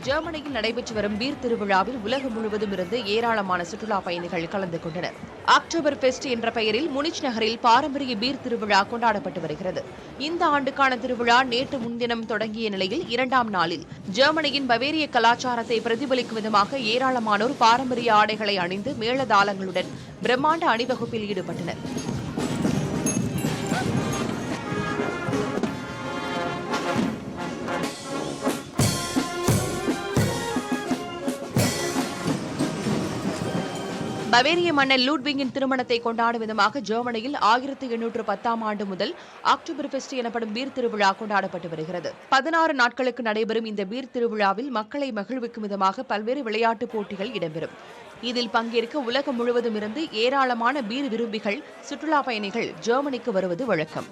ஜெர்மனியில் நடைபெற்று வரும் பீர் திருவிழாவில் உலகம் முழுவதும் இருந்து ஏராளமான சுற்றுலா பயணிகள் கலந்து கொண்டனர். அக்டோபர் ஃபெஸ்ட் என்ற பெயரில் முனிச் நகரில் பாரம்பரிய பீர் திருவிழா கொண்டாடப்பட்டு வருகிறது. இந்த ஆண்டுக்கான திருவிழா நேற்று முன்தினம் தொடங்கிய நிலையில் 2ஆம் நாளில் ஜெர்மனியின் பவேரிய கலாச்சாரத்தை பிரதிபலிக்கும் விதமாக ஏராளமானோர் பாரம்பரிய ஆடைகளை அணிந்து மேளதாளங்களுடன் பிரம்மாண்ட அணிவகுப்பில் ஈடுபட்டனர். பவேரிய மன்னர் லூட்விங்கின் திருமணத்தை கொண்டாடும் விதமாக ஜெர்மனியில் 1810ஆம் ஆண்டு முதல் அக்டோபர் ஃபெஸ்ட் எனப்படும் பீர் திருவிழா கொண்டாடப்பட்டு வருகிறது. 16 நாட்களுக்கு நடைபெறும் இந்த பீர் திருவிழாவில் மக்களை மகிழ்விக்கும் விதமாக பல்வேறு விளையாட்டுப் போட்டிகள் இடம்பெறும். இதில் பங்கேற்க உலகம் முழுவதும் இருந்து ஏராளமான பீர் விரும்பிகள், சுற்றுலா பயணிகள் ஜெர்மனிக்கு வருவது வழக்கம்.